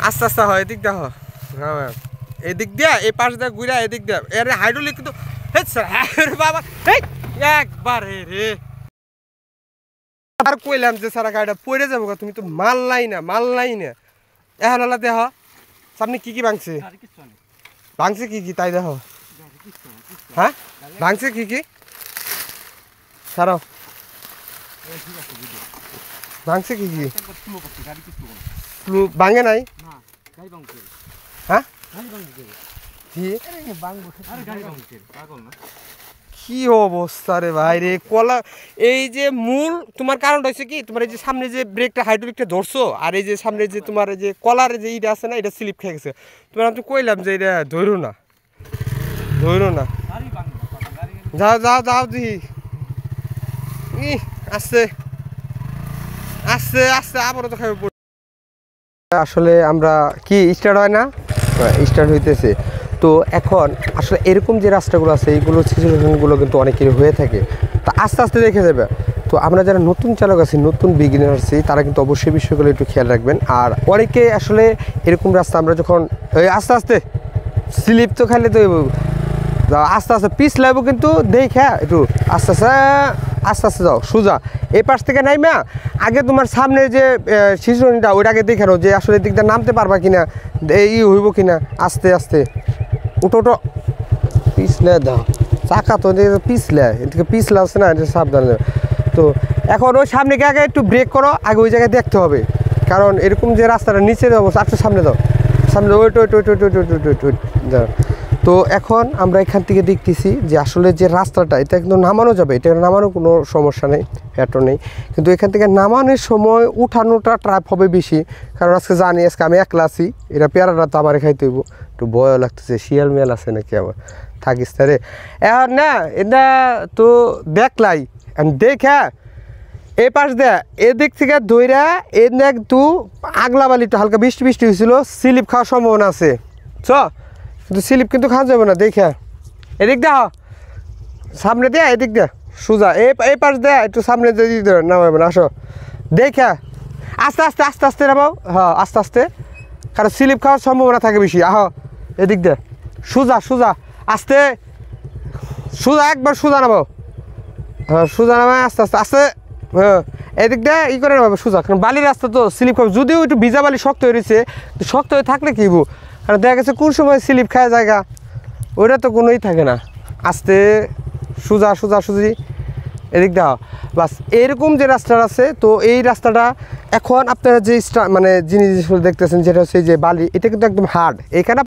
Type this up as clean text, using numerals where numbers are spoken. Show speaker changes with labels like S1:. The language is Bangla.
S1: আস্তে আস্তে হয় এদিক দেখ হ্যাঁ এদিক দিয়া এই পাশ দিয়ে ঘুরা এদিক দিয়া এর হাইড্রোলিক কিন্তু বাবা একবার রে আর কইলাম যে সারা গাড়িটা পড়ে যাবো তুমি তো মানলাই না এখন হলা দেহ সামনে কি ভাঙছে ভাঙছে কি তাই দেখ হ্যাঁ ভাঙছে কি সারাও ভাঙছে কি ভাঙে নাই হ্যাঁ কি অবস্থা রে ভাই রে কলা এই যে মূল তোমার কারণটা হচ্ছে কি তোমার এই যে সামনে যে ব্রেকটা হাইড্রোলিকটা ধরছো আর এই যে সামনে যে তোমার এই যে কলার যে ইটা আছে না এটা স্লিপ খেয়ে গেছে তোমার আমি তো কইলাম যে এটা ধরো না যাও দিহি আস্তে আস্তে আস্তে আবারও তো খাবে আসলে আমরা কি স্টার্ট হয় না স্টার্ট হইতেছে তো এখন আসলে এরকম যে রাস্তাগুলো আছে এইগুলো সিচুয়েশনগুলো কিন্তু অনেকেরই হয়ে থাকে তো আস্তে আস্তে দেখে যাবে তো আমরা যারা নতুন চালক আছি নতুন বিগিনার আছি তারা কিন্তু অবশ্যই বিষয়গুলো একটু খেয়াল রাখবেন আর অনেকে আসলে এরকম রাস্তা আমরা যখন আস্তে আস্তে স্লিপ তো খাইলে তো আস্তে আস্তে পিস লাগবো কিন্তু দেখে একটু আস্তে আস্তে যাও সোজা এই পাশ থেকে নাইমা আগে তোমার সামনে যে শিশুনিটা ওইটা আগে দেখে নাও যে আসলে দিকটা নামতে পারবা কিনা এই হইব কিনা আস্তে আস্তে উঠো পিছলে দাও চাকা তো পিছলে এদিকে পিছলে আছে না এটা সাবধানে তো এখন ওই সামনে গিয়ে আগে একটু ব্রেক করো আগে ওই জায়গায় দেখতে হবে কারণ এরকম যে রাস্তাটা নিচে যাবো একটু সামনে দাও সামনে ওইট দাও তো এখন আমরা এখান থেকে দেখতেছি যে আসলে যে রাস্তাটা এটা একদম নামানো যাবে এটা নামানোর কোনো সমস্যা নেই হেঁটো নেই কিন্তু এখান থেকে নামানোর সময় উঠানোটা ট্রাপ হবে বেশি কারণ আজকে জানি আজকে আমি একলা আছি এটা পেয়ারাটা তো আমার খাইতে হইব একটু ভয়ও লাগতেছে শিয়াল মেল আছে নাকি আবার থাকিস রে এখন না এটা তো দেখলাই দেখা এই পাশ দেয়া এদিক থেকে ধইরা এদিক দু আগলা বালিটা হালকা বৃষ্টি হয়েছিল স্লিপ খাওয়ার সম্ভাবনা আছে চ কিন্তু স্লিপ কিন্তু খাওয়া যাবে না দেখা এদিক দেখ সামনে দেয়া এদিক দেয়া সোজা এই পাশ দেয়া একটু সামনে দিয়ে নামাবে না আসো দেখা আস্তে নামাও হ্যাঁ আস্তে কারণ স্লিপ খাওয়ার সম্ভাবনা থাকে বেশি আহ এদিক দেয়া সোজা আস্তে সোজা একবার সোজা নামাও হ্যাঁ সোজা নামায় আস্তে হ্যাঁ এদিক দিয়ে ই করে নেবে সোজা কারণ বালির রাস্তা তো স্লিপ খাবে যদিও একটু ভিজা বালি শক্ত হয়ে রয়েছে শক্ত হয়ে থাকলে কি হবো কারণ দেখা গেছে কোন সময় স্লিপ খায় জায়গা ওইটা তো কোনোই থাকে না আস্তে সোজি এদিক দাও বাস এরকম যে রাস্তাটা আছে তো এই রাস্তাটা এখন আপনারা যে মানে জিনিস দেখতেছেন যেটা হচ্ছে যে বালি এটা কিন্তু একদম হার্ড এখানে